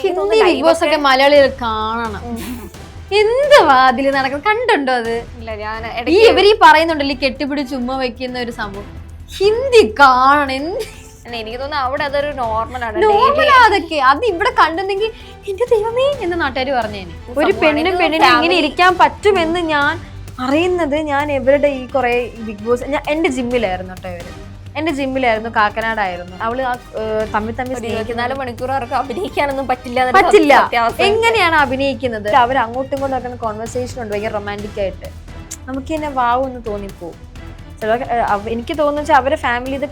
Hindi big boss ഒക്കെ മലയാളികൾ കാണണം. എന്തുവാ അതില് നടക്കുന്നത്, കണ്ടുണ്ടോ അത്? ഇല്ല, ഞാൻ ഈ ഇവര് ഈ പറയുന്നുണ്ടല്ലോ, കെട്ടിപ്പിടി ചുമ്മാ വെക്കുന്ന ഒരു സംഭവം ഹിന്ദി കാണണം. എനിക്ക് തോന്നുന്നു അവിടെ അതൊരു നോർമലാണ്. നോർമലാ അതൊക്കെ. അത് ഇവിടെ കണ്ടെങ്കിൽ എന്റെ ദൈവമേ എന്ന് നാട്ടുകാർ പറഞ്ഞേനെ. ഒരു പെണ്ണിന് ഇങ്ങനെ ഇരിക്കാൻ പറ്റുമെന്ന് ഞാൻ അറിയുന്നത് ഞാൻ ഇവരുടെ ഈ കുറെ ബിഗ് ബോസ്, ഞാൻ എന്റെ ജിമ്മിലായിരുന്നു കേട്ടോ. ഇവര് എന്റെ ജിമ്മിലായിരുന്നു, കാക്കനാടായിരുന്നു. അവള് തമ്മിൽ 24 മണിക്കൂർ അവർക്ക് അഭിനയിക്കാനൊന്നും പറ്റില്ല. എങ്ങനെയാണ് അഭിനയിക്കുന്നത്? അവർ അങ്ങോട്ടും ഇങ്ങോട്ടും നടക്കുന്ന കോൺവെർസേഷൻ ഉണ്ട്, ഭയങ്കര റൊമാൻറ്റിക് ആയിട്ട്. നമുക്ക് തന്നെ വാവെന്ന് തോന്നിപ്പോവും. എനിക്ക് തോന്നുന്ന അവരെ ഫാമിലി ഇത്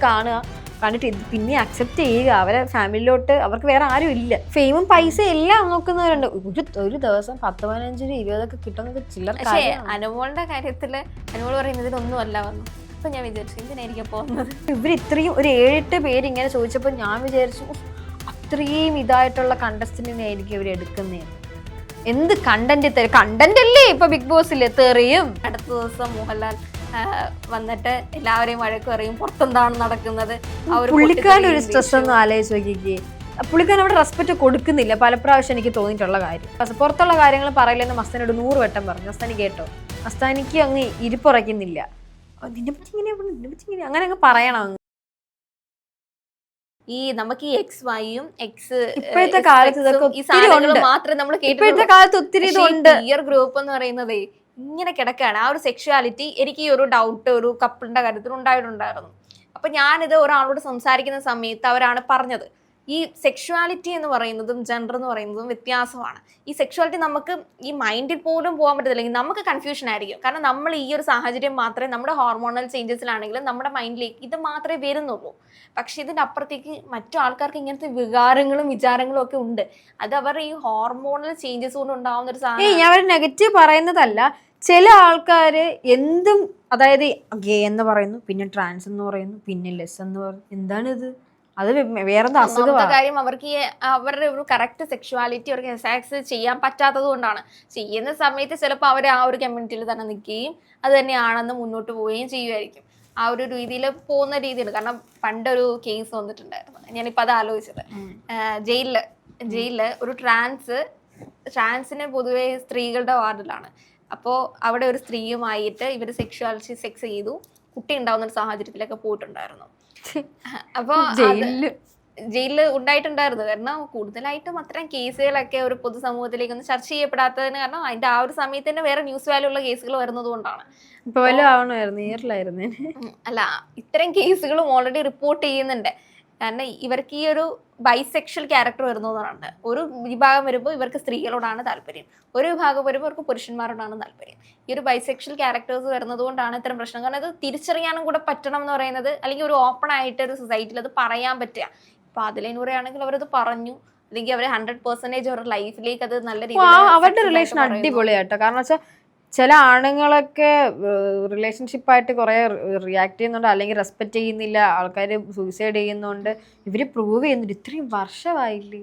കണ്ടിട്ട് പിന്നെ അക്സെപ്റ്റ് ചെയ്യുക. അവരെ ഫാമിലിയിലോട്ട് അവർക്ക് വേറെ ആരും ഇല്ല. ഫെയിമും പൈസ എല്ലാം നോക്കുന്നവരുണ്ട്. ഒരു ദിവസം 10, 15, 20 കിട്ടുന്നത് ചില്ലർ. പക്ഷേ അനുമോളുടെ കാര്യത്തില് അനുമോൾ പറയുന്നതിനൊന്നും അല്ല വന്നു. അപ്പൊ ഞാൻ വിചാരിച്ചു എന്തിനായിരിക്കും പോകുന്നത്. ഇവർ ഇത്രയും ഒരു 7-8 പേര് ഇങ്ങനെ ചോദിച്ചപ്പോൾ ഞാൻ വിചാരിച്ചു അത്രയും ഇതായിട്ടുള്ള കണ്ടസ്റ്റന്റിനെ ആയിരിക്കും ഇവർ എടുക്കുന്നേ. എന്ത് കണ്ടന്റ് അല്ലേ ഇപ്പൊ ബിഗ് ബോസിൽ തെറിയും. അടുത്ത ദിവസം മോഹൻലാൽ വന്നിട്ട് എല്ലാവരെയും വഴക്ക് പറയും, പുറത്തെന്താണ് നടക്കുന്നത്. പുള്ളിക്കാരൻ ഒരു സ്ട്രെസ് ഒന്നും ആലോചിച്ച് നോക്കിക്കേ. പുള്ളിക്കാരൻ അവിടെ റെസ്പെക്ട് കൊടുക്കുന്നില്ല. പല പ്രാവശ്യം എനിക്ക് തോന്നിയിട്ടുള്ള കാര്യം. പുറത്തുള്ള കാര്യങ്ങൾ പറയില്ലെന്ന് മസ്താനോട് 100 വട്ടം പറഞ്ഞു. മസ്താനി കേട്ടോ? മസ്താനിക്ക് അങ്ങ് ഇരിപ്പുറയ്ക്കുന്നില്ല. നിന്നെ പറ്റി ഇങ്ങനെ അങ്ങനെ അങ്ങ് പറയണം. ഈ നമുക്ക് ഈ എക്സ് വൈയും എക്സ് ഇപ്പോഴത്തെ കാലത്ത് ഈ സാധനങ്ങൾ മാത്രമേ നമ്മൾ ഇപ്പോഴത്തെ കാലത്ത് ഒത്തിരി ഇതുണ്ട്. ഇയർ ഗ്രൂപ്പ് എന്ന് പറയുന്നതേ ഇങ്ങനെ കിടക്കുകയാണ്. ആ ഒരു സെക്ഷുവാലിറ്റി എനിക്ക് ഈ ഒരു ഡൗട്ട് ഒരു കപ്പിളിന്റെ കാര്യത്തിൽ ഉണ്ടായിട്ടുണ്ടായിരുന്നു. അപ്പൊ ഞാനിത് ഒരാളോട് സംസാരിക്കുന്ന സമയത്ത് അവരാണ് പറഞ്ഞത്, ഈ സെക്ഷുവാലിറ്റി എന്ന് പറയുന്നതും ജെൻഡർ എന്ന് പറയുന്നതും വ്യത്യാസമാണ്. ഈ സെക്ഷുവാലിറ്റി നമുക്ക് ഈ മൈൻഡിൽ പോലും പോകാൻ പറ്റത്തില്ലെങ്കിൽ നമുക്ക് കൺഫ്യൂഷൻ ആയിരിക്കും. കാരണം നമ്മൾ ഈ ഒരു സാഹചര്യം മാത്രമേ നമ്മുടെ ഹോർമോണൽ ചേഞ്ചസിലാണെങ്കിലും നമ്മുടെ മൈൻഡിലേക്ക് ഇത് മാത്രമേ വരുന്നുള്ളൂ. പക്ഷെ ഇതിൻ്റെ അപ്പുറത്തേക്ക് മറ്റു ആൾക്കാർക്ക് ഇങ്ങനത്തെ വികാരങ്ങളും വിചാരങ്ങളും ഒക്കെ ഉണ്ട്. അത് അവർ ഈ ഹോർമോണൽ ചേഞ്ചസ് കൊണ്ട് ഉണ്ടാവുന്ന ഒരു സാധനം. ഞാൻ ഒരു നെഗറ്റീവ് പറയുന്നതല്ല. ചില ആൾക്കാര് എന്തും, അതായത് ഗേ എന്ന് പറയുന്നു, പിന്നെ ട്രാൻസ് എന്ന് പറയുന്നു, പിന്നെ ലെസ് എന്ന് പറയുന്നു. എന്താണിത്? അത് വേറെന്താ അസുഖമാണ്. കാര്യം അവർക്ക് അവരുടെ ഒരു കറക്റ്റ് സെക്ഷുവാലിറ്റി അവർക്ക് എക്സസൈസ് ചെയ്യാൻ പറ്റാത്തത് കൊണ്ടാണ്. ചെയ്യുന്ന സമയത്ത് ചിലപ്പോൾ അവർ ആ ഒരു കമ്മ്യൂണിറ്റിയിൽ തന്നെ നിൽക്കുകയും അത് തന്നെയാണെന്ന് മുന്നോട്ട് പോവുകയും ചെയ്യുമായിരിക്കും. ആ ഒരു രീതിയിൽ പോകുന്ന രീതിയിൽ. കാരണം പണ്ടൊരു കേസ് വന്നിട്ടുണ്ടായിരുന്നു, ഞാനിപ്പോൾ അത് ആലോചിച്ചത്. ജയിലില് ഒരു ട്രാൻസിന് പൊതുവെ സ്ത്രീകളുടെ വാർഡിലാണ്. അപ്പോൾ അവിടെ ഒരു സ്ത്രീയുമായിട്ട് ഇവർ സെക്സ് ചെയ്തു, കുട്ടി ഉണ്ടാവുന്ന ഒരു സാഹചര്യത്തിലൊക്കെ പോയിട്ടുണ്ടായിരുന്നു. അപ്പൊ ജയിലില് ഉണ്ടായിട്ടുണ്ടായിരുന്നു. കാരണം കൂടുതലായിട്ടും അത്തരം കേസുകളൊക്കെ ഒരു പൊതുസമൂഹത്തിലേക്ക് ഒന്ന് ചർച്ച ചെയ്യപ്പെടാത്തതിന് കാരണം അതിന്റെ ആ ഒരു സമയത്ത് തന്നെ വേറെ ന്യൂസ് വാല്യൂ ഉള്ള കേസുകൾ വരുന്നത് കൊണ്ടാണ്. അല്ല, ഇത്തരം കേസുകളും ഓൾറെഡി റിപ്പോർട്ട് ചെയ്യുന്നുണ്ട്. കാരണം ഇവർക്ക് ഈ ഒരു ബൈസെക്ഷൽ ക്യാരക്ടർ വരുന്നതുകൊണ്ട് ഒരു വിഭാഗം വരുമ്പോൾ ഇവർക്ക് സ്ത്രീകളോടാണ് താല്പര്യം, ഒരു വിഭാഗം വരുമ്പോൾ ഇവർക്ക് പുരുഷന്മാരോടാണ് താല്പര്യം. ഈ ഒരു ബൈസെക്ഷൽ ക്യാരക്ടേഴ്സ് വരുന്നത് കൊണ്ടാണ് ഇത്തരം പ്രശ്നം. കാരണം അത് തിരിച്ചറിയാനും കൂടെ പറ്റണം എന്ന് പറയുന്നത്, അല്ലെങ്കിൽ ഒരു ഓപ്പൺ ആയിട്ട് ഒരു സൊസൈറ്റിയിൽ അത് പറയാൻ പറ്റുക. ഇപ്പൊ അതിലേനൂറെയാണെങ്കിൽ അവരത് പറഞ്ഞു, അല്ലെങ്കിൽ അവർ 100% അവരുടെ ലൈഫിലേക്ക് അത് നല്ല രീതിയിൽ അവരുടെ റിലേഷൻ അടിപൊളിയാട്ടോ. കാരണം വെച്ചാൽ ചില ആണുങ്ങളൊക്കെ റിലേഷൻഷിപ്പായിട്ട് കുറെ റിയാക്ട് ചെയ്യുന്നുണ്ട്, അല്ലെങ്കിൽ റെസ്പെക്ട് ചെയ്യുന്നില്ല, ആൾക്കാർ സൂയിസൈഡ് ചെയ്യുന്നുണ്ട്. ഇവര് പ്രൂവ് ചെയ്യുന്നുണ്ട്. ഇത്രയും വർഷമായില്ലേ,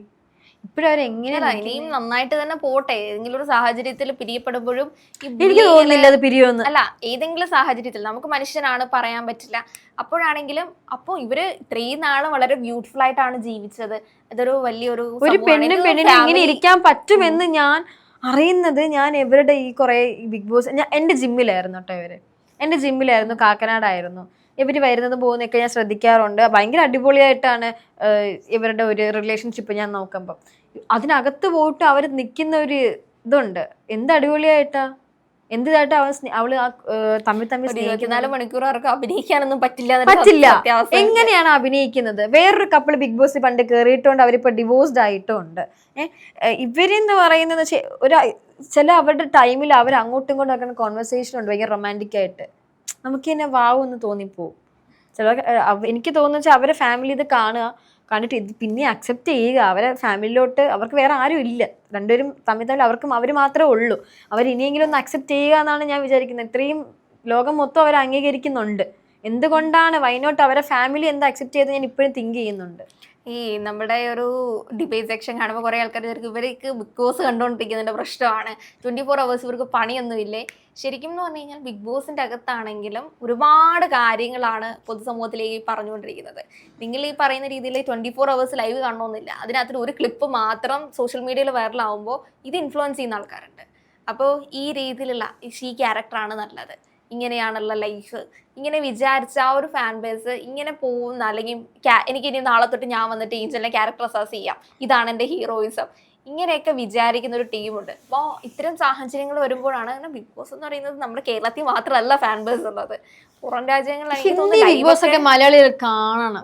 ഇപ്പോഴും അവരെങ്ങനെയാണ്? ഇനിയും നന്നായിട്ട് തന്നെ പോട്ടെ. ഏതെങ്കിലും ഒരു സാഹചര്യത്തിൽ പിരിയപ്പെടുമ്പോഴും എനിക്ക് തോന്നുന്നില്ല അത് പിരിയുമെന്ന്. അല്ല, ഏതെങ്കിലും സാഹചര്യത്തിൽ നമുക്ക് മനുഷ്യനാണ്, പറയാൻ പറ്റില്ല. അപ്പോഴാണെങ്കിലും അപ്പോൾ ഇവര് ഇത്രയും നാളും വളരെ ബ്യൂട്ടിഫുൾ ആയിട്ടാണ് ജീവിച്ചത്. അതൊരു വലിയൊരു പെണ്ണിന് ഇങ്ങനെ ഇരിക്കാൻ പറ്റുമെന്ന് ഞാൻ അറിയുന്നത് ഞാൻ ഇവരുടെ ഈ കുറെ ബിഗ് ബോസ്, ഞാൻ എന്റെ ജിമ്മിലായിരുന്നു കേട്ടോ. എന്റെ ജിമ്മിലായിരുന്നു, കാക്കനാടായിരുന്നു. ഇവര് വരുന്നതും പോകുന്നതൊക്കെ ഞാൻ ശ്രദ്ധിക്കാറുണ്ട്. ഭയങ്കര അടിപൊളിയായിട്ടാണ് ഇവരുടെ ഒരു റിലേഷൻഷിപ്പ് ഞാൻ നോക്കുമ്പോൾ. അതിനകത്ത് പോയിട്ട് അവർ നിൽക്കുന്ന ഒരു ഇതുണ്ട്. എന്ത് അടിപൊളിയായിട്ടാ, എന്തിതായിട്ട് അവള് തമ്മിൽ 24 മണിക്കൂർ അവർക്ക് അഭിനയിക്കാനൊന്നും പറ്റില്ല. എങ്ങനെയാണ് അഭിനയിക്കുന്നത്? വേറൊരു കപ്പിൾ ബിഗ് ബോസ് പണ്ട് കയറിയിട്ടുണ്ട്, അവരിപ്പോ ഡിവോഴ്സ്ഡ് ആയിട്ടുണ്ട്. ഇവരെന്ന് പറയുന്നത് ചില അവരുടെ ടൈമിൽ അവർ അങ്ങോട്ടും ഇങ്ങോട്ടും നടക്കുന്ന കോൺവെർസേഷൻ ഉണ്ട്, ഭയങ്കര റൊമാൻറ്റിക് ആയിട്ട്. നമുക്ക് തന്നെ വാവെന്ന് തോന്നിപ്പോവും. എനിക്ക് തോന്നുന്ന അവരെ ഫാമിലി ഇത് കണ്ടിട്ട് പിന്നെ അക്സെപ്റ്റ് ചെയ്യുക. അവരെ ഫാമിലിയിലോട്ട് അവർക്ക് വേറെ ആരും ഇല്ല. രണ്ടുപേരും തമ്മിൽ അവർ മാത്രമേ ഉള്ളൂ. അവർ ഇനിയെങ്കിലും ഒന്ന് അക്സെപ്റ്റ് ചെയ്യുക എന്നാണ് ഞാൻ വിചാരിക്കുന്നത്. ഇത്രയും ലോകം മൊത്തം അവർ അംഗീകരിക്കുന്നുണ്ട്. എന്തുകൊണ്ടാണ് വൈനോട്ട് അവരെ ഫാമിലി എന്താ അക്സെപ്റ്റ് ചെയ്ത് ഞാൻ ഇപ്പോഴും തിങ്ക് ചെയ്യുന്നുണ്ട്. ഈ നമ്മുടെ ഒരു ഡിബേറ്റ് സെക്ഷൻ കാണുമ്പോൾ കുറേ ആൾക്കാർ ഇവർക്ക് ബിഗ് ബോസ് കണ്ടുകൊണ്ടിരിക്കുന്നതിൻ്റെ പ്രശ്നമാണ് 24 hours ഇവർക്ക് പണിയൊന്നുമില്ലേ. ശരിക്കും എന്ന് പറഞ്ഞു കഴിഞ്ഞാൽ ബിഗ് ബോസിൻ്റെ അകത്താണെങ്കിലും ഒരുപാട് കാര്യങ്ങളാണ് പൊതുസമൂഹത്തിലേക്ക് പറഞ്ഞുകൊണ്ടിരിക്കുന്നത്. നിങ്ങൾ ഈ പറയുന്ന രീതിയിൽ 24 hours ലൈവ് കാണണമെന്നില്ല. അതിനകത്ത് ഒരു ക്ലിപ്പ് മാത്രം സോഷ്യൽ മീഡിയയിൽ വൈറലാവുമ്പോൾ ഇത് ഇൻഫ്ലുവൻസ് ചെയ്യുന്ന ആൾക്കാരുണ്ട്. അപ്പോൾ ഈ രീതിയിലുള്ള ഈ ക്യാരക്ടറാണ് നല്ലത്, ഇങ്ങനെയാണുള്ള ലൈഫ്, ഇങ്ങനെ വിചാരിച്ച ആ ഒരു ഫാൻ ബേസ് ഇങ്ങനെ പോകുന്ന, അല്ലെങ്കിൽ എനിക്ക് ഇനി നാളെ തൊട്ട് ഞാൻ വന്നിട്ട് ഏഞ്ചലിനെ ക്യാരക്ടർ അസാസ് ചെയ്യാം, ഇതാണ് എൻ്റെ ഹീറോയിസം, ഇങ്ങനെയൊക്കെ വിചാരിക്കുന്ന ഒരു ടീമുണ്ട്. അപ്പോൾ ഇത്തരം സാഹചര്യങ്ങൾ വരുമ്പോഴാണ് ബിഗ് ബോസ് എന്ന് പറയുന്നത് നമ്മുടെ കേരളത്തിൽ മാത്രമല്ല ഫാൻ ബേസ് ഉള്ളത്, പുറം രാജ്യങ്ങളിൽ മലയാളികൾ കാണണം.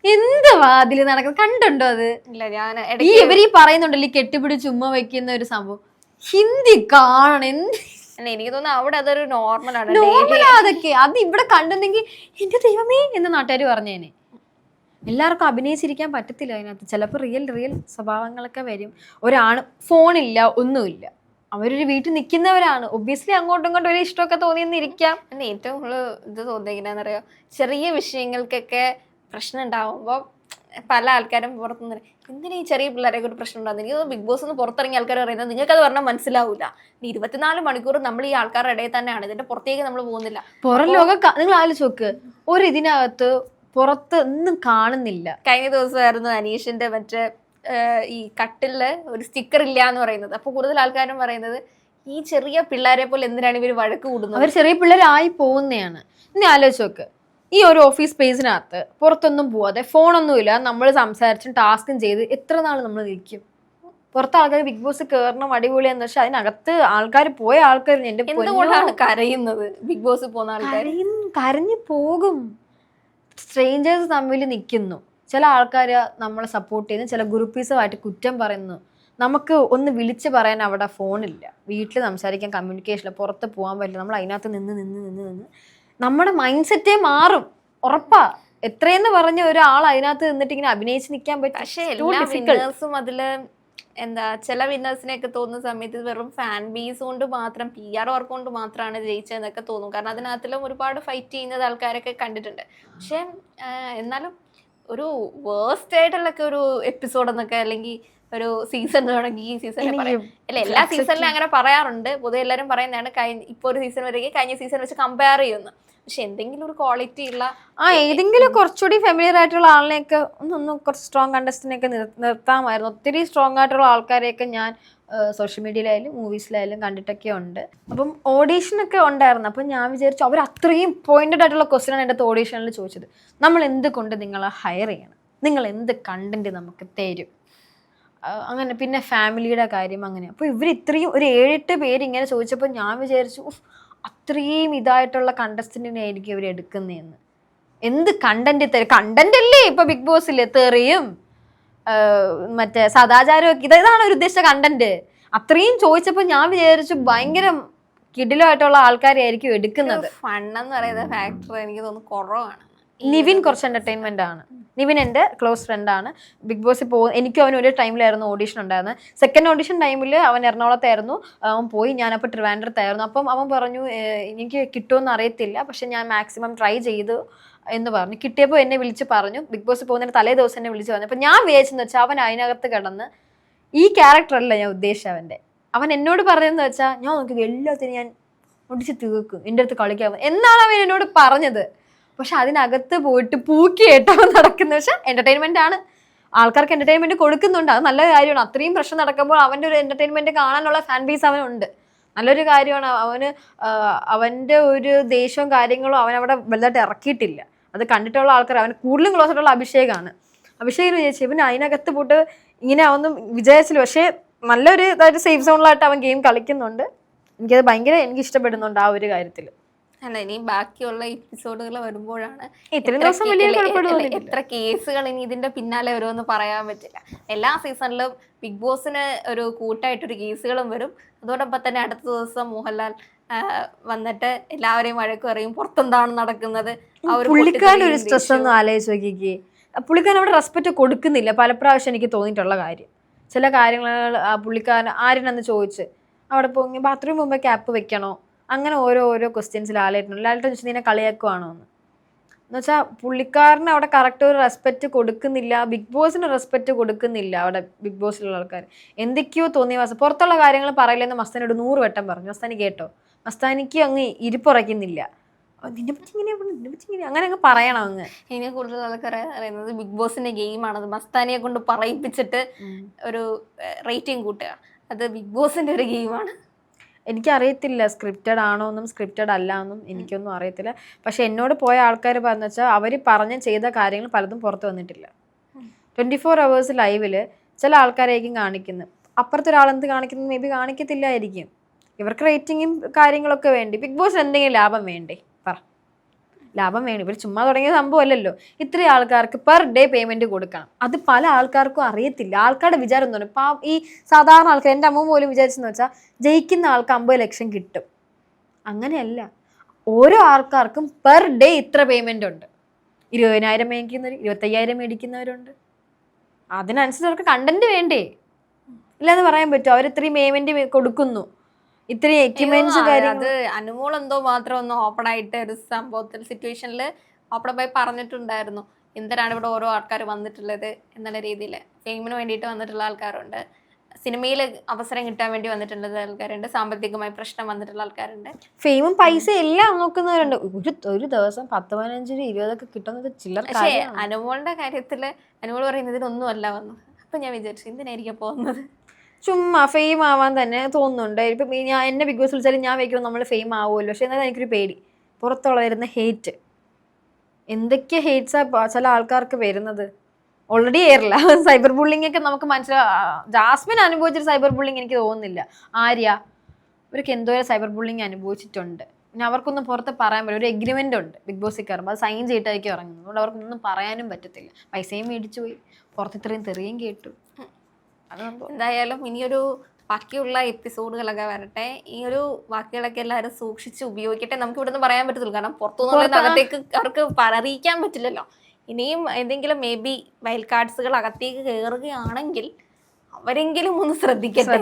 എന്ത് വാതില് നടക്കുന്നത് കണ്ടുണ്ടോ? അത് ഇല്ല, ഞാൻ ഈ ഇവരീ പറയുന്നുണ്ടല്ലോ ഈ കെട്ടിപ്പിടിച്ച് ചുമ്മാ വെക്കുന്ന ഒരു സംഭവം, ഹിന്ദി കാണണം. എനിക്ക് തോന്നുന്നു അവിടെ അതൊരു നോർമലാണ്. അതൊക്കെ അത് ഇവിടെ കണ്ടെങ്കിൽ എന്റെ ദൈവമേ എന്ന് നാട്ടുകാർ പറഞ്ഞേനെ. എല്ലാവർക്കും അഭിനയിച്ചിരിക്കാൻ പറ്റത്തില്ല അതിനകത്ത്. ചിലപ്പോൾ റിയൽ സ്വഭാവങ്ങളൊക്കെ വരും. ഒരാണ് ഫോണില്ല, ഒന്നുമില്ല, അവരൊരു വീട്ടിൽ നിൽക്കുന്നവരാണ്. ഒബ്വിയസ്ലി അങ്ങോട്ടും ഇങ്ങോട്ടും ഒരു ഇഷ്ടമൊക്കെ തോന്നിയെന്നിരിക്കാം. എന്നെ ഏറ്റവും കൂടുതൽ ഇത് തോന്നിയിരിക്കുന്നതെന്നറിയോ, ചെറിയ വിഷയങ്ങൾക്കൊക്കെ പ്രശ്നം ഉണ്ടാവുമ്പോൾ പല ആൾക്കാരും പുറത്തുനിന്ന് എന്തിനാ ഈ ചെറിയ പിള്ളേരൊക്കെ ഒരു പ്രശ്നം ഉണ്ടാകുന്നത്. എനിക്ക് ബിഗ് ബോസ് ഒന്ന് പുറത്തിറങ്ങിയ ആൾക്കാർ പറയുന്നത് നിങ്ങൾക്കത് പറഞ്ഞാൽ മനസ്സിലാവില്ല. 24 മണിക്കൂർ നമ്മൾ ഈ ആൾക്കാരുടെ ഇടയിൽ തന്നെയാണ്, ഇതിന്റെ പുറത്തേക്ക് നമ്മൾ പോകുന്നില്ല. പുറം ലോകം നിങ്ങൾ ആലോചിച്ച് നോക്ക്, ഒരു ഇതിനകത്ത് പുറത്ത് ഒന്നും കാണുന്നില്ല. കഴിഞ്ഞ ദിവസമായിരുന്നു അനീഷിന്റെ മറ്റേ ഈ കട്ടില് ഒരു സ്റ്റിക്കർ ഇല്ല എന്ന് പറയുന്നത്. അപ്പൊ കൂടുതൽ ആൾക്കാരും പറയുന്നത് ഈ ചെറിയ പിള്ളേരെ പോലെ എന്തിനാണ് ഇവർ വഴക്ക് കൂടുന്നത്, അവർ ചെറിയ പിള്ളേരായി പോകുന്നതാണ്. ഇനി ആലോചിച്ച് നോക്ക്, ഈ ഒരു ഓഫീസ് സ്പേസിനകത്ത് പുറത്തൊന്നും പോവാതെ ഫോണൊന്നുമില്ല, നമ്മൾ സംസാരിച്ചും ടാസ്കും ചെയ്ത് എത്ര നാൾ നമ്മൾ ഇരിക്കും? പുറത്ത് ആൾക്കാർ ബിഗ് ബോസ് കയറണം അടിപൊളിയാന്ന് വെച്ചാൽ അതിനകത്ത് ആൾക്കാർ പോയ ആൾക്കാർ എന്തുകൊണ്ടാണ് കരയുന്നത്? ബിഗ് ബോസ് പോകുന്ന ആൾക്കാർ കരഞ്ഞു പോകും. സ്ട്രേഞ്ചേഴ്സ് തമ്മിൽ നിൽക്കുന്നു, ചില ആൾക്കാർ നമ്മളെ സപ്പോർട്ട് ചെയ്യുന്നു, ചില ഗ്രൂപ്പീസുമായിട്ട് കുറ്റം പറയുന്നു. നമുക്ക് ഒന്ന് വിളിച്ച് പറയാൻ അവിടെ ഫോണില്ല, വീട്ടിൽ സംസാരിക്കാൻ കമ്മ്യൂണിക്കേഷനില്ല, പുറത്ത് പോകാൻ പറ്റില്ല. നമ്മൾ അതിനകത്ത് നിന്ന് നമ്മുടെ മൈൻഡ് സെറ്റേ മാറും, ഉറപ്പാ. എത്രയെന്ന് പറഞ്ഞ ഒരാൾ അതിനകത്ത് നിന്നിട്ട് ഇങ്ങനെ അഭിനയിച്ച് നിൽക്കാൻ പറ്റും. പക്ഷേ എല്ലാ വിന്നേഴ്സും അതില് എന്താ, ചില വിന്നേഴ്സിനെയൊക്കെ തോന്നുന്ന സമയത്ത് വെറും ഫാൻ ബേസ് കൊണ്ട് മാത്രം, PR വർക്ക് കൊണ്ട് മാത്രമാണ് ജയിച്ചതെന്നൊക്കെ തോന്നും. കാരണം അതിനകത്തിലും ഒരുപാട് ഫൈറ്റ് ചെയ്യുന്നത് ആൾക്കാരൊക്കെ കണ്ടിട്ടുണ്ട്. പക്ഷെ എന്നാലും ഒരു വേഴ്സ്റ്റ് ആയിട്ടുള്ളൊക്കെ ഒരു എപ്പിസോഡ് എന്നൊക്കെ, അല്ലെങ്കിൽ ഒരു സീസൺ വേണമെങ്കിൽ ഈ സീസണിൽ പറയാം. അല്ല, എല്ലാ സീസണിലും അങ്ങനെ പറയാറുണ്ട്. പൊതുവെ എല്ലാവരും പറയുന്നതാണ് ഇപ്പോൾ ഒരു സീസൺ വരെയും കഴിഞ്ഞ സീസൺ വെച്ച് കമ്പയർ ചെയ്യുന്നു. പക്ഷെ എന്തെങ്കിലും ഒരു ക്വാളിറ്റി ഉള്ള ഏതെങ്കിലും കുറച്ചുകൂടി ഫെമിലിയർ ആയിട്ടുള്ള ആളിനെയൊക്കെ ഒന്ന് കുറച്ച് സ്ട്രോങ് കണ്ടസ്റ്റന്റൊക്കെ നിർത്താമായിരുന്നു. ഒത്തിരി സ്ട്രോങ് ആയിട്ടുള്ള ആൾക്കാരെയൊക്കെ ഞാൻ സോഷ്യൽ മീഡിയയിലായാലും മൂവീസിലായാലും കണ്ടിട്ടൊക്കെ ഉണ്ട്. അപ്പം ഓഡീഷനൊക്കെ ഉണ്ടായിരുന്നു. അപ്പം ഞാൻ വിചാരിച്ചു അവർ അത്രയും പോയിന്റഡ് ആയിട്ടുള്ള ക്വസ്റ്റ്യനാണ് എൻ്റെ ഓഡീഷനിൽ ചോദിച്ചത്. നമ്മൾ എന്തുകൊണ്ട് നിങ്ങളെ ഹയർ ചെയ്യണം, നിങ്ങൾ എന്ത് കണ്ടന്റ് നമുക്ക് തരും, അങ്ങനെ പിന്നെ ഫാമിലിയുടെ കാര്യം അങ്ങനെ. അപ്പോൾ ഇവർ ഇത്രയും ഒരു 7-8 പേര് ഇങ്ങനെ ചോദിച്ചപ്പോൾ ഞാൻ വിചാരിച്ചു അത്രയും ഇതായിട്ടുള്ള കണ്ടസ്റ്റന്റിനെ ആയിരിക്കും ഇവർ എടുക്കുന്നതെന്ന്. എന്ത് കണ്ടന്റ് തരും? കണ്ടന്റ് അല്ലേ ഇപ്പൊ ബിഗ് ബോസിൽ തെറിയും മറ്റേ സദാചാരവും ഒക്കെ, ഇതാണ് ഒരു ഉദ്ദേശിച്ച കണ്ടന്റ്. അത്രയും ചോദിച്ചപ്പോൾ ഞാൻ വിചാരിച്ചു ഭയങ്കര കിടിലമായിട്ടുള്ള ആൾക്കാരെ ആയിരിക്കും എടുക്കുന്നത്. ഫണ്ണെന്ന് പറയുന്ന ഫാക്ടർ എനിക്ക് തോന്നുന്നു കുറവാണ്. നിവിൻ കുറച്ച് എന്റർടൈൻമെന്റ് ആണ്. നിവിൻ എൻ്റെ ക്ലോസ് ഫ്രണ്ടാണ്. ബിഗ് ബോസിൽ എനിക്കും അവൻ ഒരു ടൈമിലായിരുന്നു ഓഡീഷൻ ഉണ്ടായിരുന്നത്. സെക്കൻഡ് ഓഡീഷൻ ടൈമിൽ അവൻ എറണാകുളത്തായിരുന്നു, അവൻ പോയി. ഞാനപ്പോൾ ട്രിവാൻഡ്രത്തായിരുന്നു. അപ്പം അവൻ പറഞ്ഞു എനിക്ക് കിട്ടുമെന്ന് അറിയത്തില്ല, പക്ഷെ ഞാൻ മാക്സിമം ട്രൈ ചെയ്തു എന്ന് പറഞ്ഞു. കിട്ടിയപ്പോൾ എന്നെ വിളിച്ച് പറഞ്ഞു, ബിഗ് ബോസിൽ പോകുന്നതിന് തലേ ദിവസം എന്നെ വിളിച്ച് പറഞ്ഞു. അപ്പം ഞാൻ വിചാരിച്ചെന്ന് വെച്ചാൽ അവൻ അതിനകത്ത് കിടന്ന് ഈ ക്യാരക്ടറല്ല ഞാൻ ഉദ്ദേശിച്ചവൻ്റെ. അവൻ എന്നോട് പറഞ്ഞതെന്ന് വെച്ചാൽ ഞാൻ നോക്കി എല്ലാത്തിനും ഞാൻ ഒടിച്ച് തീർക്കും, എൻ്റെ അടുത്ത് കളിക്കാൻ എന്നാണ് അവൻ എന്നോട് പറഞ്ഞത്. പക്ഷെ അതിനകത്ത് പോയിട്ട് പൂക്കി ഏട്ടാൻ നടക്കുന്ന വെച്ചാൽ എന്റർടൈൻമെന്റ് ആണ്, ആൾക്കാർക്ക് എന്റർടൈൻമെന്റ് കൊടുക്കുന്നുണ്ട്, അത് നല്ല കാര്യമാണ്. അത്രയും പ്രശ്നം നടക്കുമ്പോൾ അവൻ്റെ ഒരു എന്റർടൈൻമെന്റ് കാണാനുള്ള ഫാൻ ബേസ് അവനുണ്ട്, നല്ലൊരു കാര്യമാണ്. അവൻ്റെ ഒരു ദേഷ്യവും കാര്യങ്ങളും അവൻ അവിടെ വലുതായിട്ട് ഇറക്കിയിട്ടില്ല. അത് കണ്ടിട്ടുള്ള ആൾക്കാർ അവൻ കൂടുതലും ക്ലോസ് ആയിട്ടുള്ള അഭിഷേകാണ്. അഭിഷേകിന് വിചാരിച്ചു ഇവൻ അതിനകത്ത് പോയിട്ട് ഇങ്ങനെ ഒന്നും വിചാരിച്ചില്ല. പക്ഷെ നല്ലൊരു ഇതായിട്ട് സേഫ് സോണിലായിട്ട് അവൻ ഗെയിം കളിക്കുന്നുണ്ട്. എനിക്കത് ഭയങ്കര എനിക്ക് ഇഷ്ടപ്പെടുന്നുണ്ട് ആ ഒരു കാര്യത്തിൽ. അല്ല, ഇനി ബാക്കിയുള്ള എപ്പിസോഡുകൾ വരുമ്പോഴാണ് എത്ര കേസുകൾ ഇനി ഇതിന്റെ പിന്നാലെ വരുമെന്ന് പറയാൻ പറ്റില്ല. എല്ലാ സീസണിലും ബിഗ് ബോസിന് ഒരു കൂട്ടായിട്ടൊരു കേസുകളും വരും. അതോടൊപ്പം തന്നെ അടുത്ത ദിവസം മോഹൻലാൽ വന്നിട്ട് എല്ലാവരെയും വഴക്ക് പറയും, പുറത്തെന്താണ് നടക്കുന്നത്. പുള്ളിക്കാരൻ ഒരു സ്ട്രെസ് ഒന്നും ആലോചിച്ച് നോക്കിക്കേ, പുള്ളിക്കാരൻ അവിടെ റെസ്പെക്ട് കൊടുക്കുന്നില്ല. പല പ്രാവശ്യം എനിക്ക് തോന്നിയിട്ടുള്ള കാര്യം, ചില കാര്യങ്ങൾ പുള്ളിക്കാരൻ ആരെന്നു ചോദിച്ച് അവിടെ പോയി ബാത്റൂം മുമ്പ് ക്യാപ്പ് വെക്കണോ, അങ്ങനെ ഓരോ ക്വസ്റ്റ്യൻസ് ലാലേട്ടൻ ചോദിച്ചു നിന്നെ കളിയാക്കുവാണോ എന്ന്. എന്നുവെച്ചാൽ പുള്ളിക്കാരന് അവിടെ കറക്റ്റ് ഒരു റെസ്പെക്റ്റ് കൊടുക്കുന്നില്ല, ബിഗ് ബോസിന് റെസ്പെക്റ്റ് കൊടുക്കുന്നില്ല അവിടെ ബിഗ് ബോസിലുള്ള ആൾക്കാർ. എന്തൊക്കെയോ തോന്നിയ വാസം പുറത്തുള്ള കാര്യങ്ങൾ പറയില്ലെന്ന് മസ്താനോട് 100 വട്ടം പറഞ്ഞു. മസ്താനി കേട്ടോ? മസ്താനിക്ക് അങ്ങ് ഇരിപ്പുറയ്ക്കുന്നില്ല. നിന്നെ പറ്റി ഇങ്ങനെ അങ്ങനെ അങ്ങ് പറയണം അങ്ങ്. ഇനി കൂടുതൽ ആൾക്കാർ അറിയുന്നത് ബിഗ് ബോസിന്റെ ഗെയിമാണത്. മസ്താനിയെ കൊണ്ട് പറയിപ്പിച്ചിട്ട് ഒരു റേറ്റിംഗ് കൂട്ടുക, അത് ബിഗ് ബോസിന്റെ ഒരു ഗെയിമാണ്. എനിക്കറിയത്തില്ല സ്ക്രിപ്റ്റഡ് ആണോ എന്നും സ്ക്രിപ്റ്റഡ് അല്ല എന്നും എനിക്കൊന്നും അറിയത്തില്ല. പക്ഷെ എന്നോട് പോയ ആൾക്കാർ പറഞ്ഞു വെച്ചാൽ അവർ പറഞ്ഞ് ചെയ്ത കാര്യങ്ങൾ പലതും പുറത്ത് വന്നിട്ടില്ല. 24 hours ലൈവിൽ ചില ആൾക്കാരായിരിക്കും കാണിക്കുന്നത്, അപ്പുറത്തൊരാളെന്ത് കാണിക്കുന്നത് മേ ബി കാണിക്കത്തില്ലായിരിക്കും. ഇവർക്ക് റേറ്റിങ്ങും കാര്യങ്ങളൊക്കെ വേണ്ടി ബിഗ് ബോസ് എന്തെങ്കിലും ലാഭം വേണ്ടേ? പറ, ലാഭം വേണം. ഇവർ ചുമ്മാ തുടങ്ങിയ സംഭവമല്ലല്ലോ. ഇത്രയും ആൾക്കാർക്ക് പെർ ഡേ പേയ്മെന്റ് കൊടുക്കണം. അത് പല ആൾക്കാർക്കും അറിയത്തില്ല. ആൾക്കാരുടെ വിചാരം എന്ന് പറഞ്ഞാൽ ഈ സാധാരണ ആൾക്കാർ, എൻ്റെ അമ്മ പോലും വിചാരിച്ചെന്ന് വെച്ചാൽ ജയിക്കുന്ന ആൾക്ക് 50 ലക്ഷം കിട്ടും. അങ്ങനെയല്ല, ഓരോ ആൾക്കാർക്കും പെർ ഡേ ഇത്ര പേയ്മെന്റ് ഉണ്ട്. 20,000 മേടിക്കുന്നവർ, 25,000 മേടിക്കുന്നവരുണ്ട്. അതിനനുസരിച്ച് അവർക്ക് കണ്ടന്റ് വേണ്ടേ? ഇല്ലെന്ന് പറയാൻ പറ്റുമോ? അവർ ഇത്രയും പേയ്മെന്റ് കൊടുക്കുന്നു, ഇത്രയും എക്യുപ്മെന്റ്സ് കാര്യങ്ങൾ. അത് അനുമോൾ എന്തോ മാത്രം ഒന്ന് ഓപ്പൺ ആയിട്ട് ഒരു സംഭവത്തിൽ സിറ്റുവേഷനിൽ ഓപ്പൺ ആയി പറഞ്ഞിട്ടുണ്ടായിരുന്നു, എന്തിനാണ് ഇവിടെ ഓരോ ആൾക്കാർ വന്നിട്ടുള്ളത് എന്നുള്ള രീതിയിൽ. ഫെയിമിന് വേണ്ടിയിട്ട് വന്നിട്ടുള്ള ആൾക്കാരുണ്ട്, സിനിമയിൽ അവസരം കിട്ടാൻ വേണ്ടി വന്നിട്ടുള്ള ആൾക്കാരുണ്ട്, സാമ്പത്തികമായി പ്രശ്നം വന്നിട്ടുള്ള ആൾക്കാരുണ്ട്, ഫെയിമും പൈസ എല്ലാം നോക്കുന്നവരുണ്ട്. ഒരു ദിവസം 10, 15, 20 കിട്ടുന്നത് ചില്ലർ. പക്ഷേ അനുമോളുടെ കാര്യത്തിൽ അനുമോൾ പറയുന്നതിനൊന്നും അല്ല വന്നു. അപ്പൊ ഞാൻ വിചാരിച്ചു എന്തിനായിരിക്കും പോകുന്നത്? ചുമ്മാ ഫെയിം ആവാൻ തന്നെ തോന്നുന്നുണ്ട്. ഇപ്പം ഞാൻ എന്നെ ബിഗ് ബോസ് വിളിച്ചാലും ഞാൻ വയ്ക്കണം നമ്മൾ ഫെയിം ആവുമല്ലോ. പക്ഷെ എന്നാലും എനിക്കൊരു പേടി, പുറത്തുള്ള വരുന്ന ഹേറ്റ്. എന്തൊക്കെ ഹേറ്റ്സാ ചില ആൾക്കാർക്ക് വരുന്നത്. ഓൾറെഡി ഏറില്ല സൈബർ ബുള്ളിങ് ഒക്കെ നമുക്ക് ജാസ്മിൻ അനുഭവിച്ചൊരു സൈബർ ബുള്ളിങ് എനിക്ക് തോന്നുന്നില്ല. ആര്യ ഇവർക്ക് എന്തോരം സൈബർ ബുള്ളിങ് അനുഭവിച്ചിട്ടുണ്ട്. പിന്നെ അവർക്കൊന്നും പുറത്ത് പറയാൻ പറ്റില്ല. ഒരു എഗ്രിമെന്റ് ഉണ്ട് ബിഗ് ബോസിൽ കയറുമ്പോൾ, അത് സൈൻ ചെയ്തിട്ടായിരിക്കും ഇറങ്ങുന്നത്. അതുകൊണ്ട് അവർക്കൊന്നും പറയാനും പറ്റത്തില്ല. പൈസയും മേടിച്ചു പോയി, പുറത്ത് ഇത്രയും തെറിയും കേട്ടു. എന്തായാലും ഇനിയൊരു ബാക്കിയുള്ള എപ്പിസോഡുകളൊക്കെ വരട്ടെ. ഈ ഒരു വാക്കുകളൊക്കെ എല്ലാവരും സൂക്ഷിച്ച് ഉപയോഗിക്കട്ടെ. നമുക്ക് ഇവിടെ നിന്ന് പറയാൻ പറ്റത്തില്ല, കാരണം പുറത്തുനിന്നുള്ള അകത്തേക്ക് അവർക്ക് അറിയിക്കാൻ പറ്റില്ലല്ലോ. ഇനിയും എന്തെങ്കിലും മേ ബി വൈൽഡ് കാർഡ്സുകൾ അകത്തേക്ക് കയറുകയാണെങ്കിൽ അവരെങ്കിലും ഒന്ന് ശ്രദ്ധിക്കട്ടെ.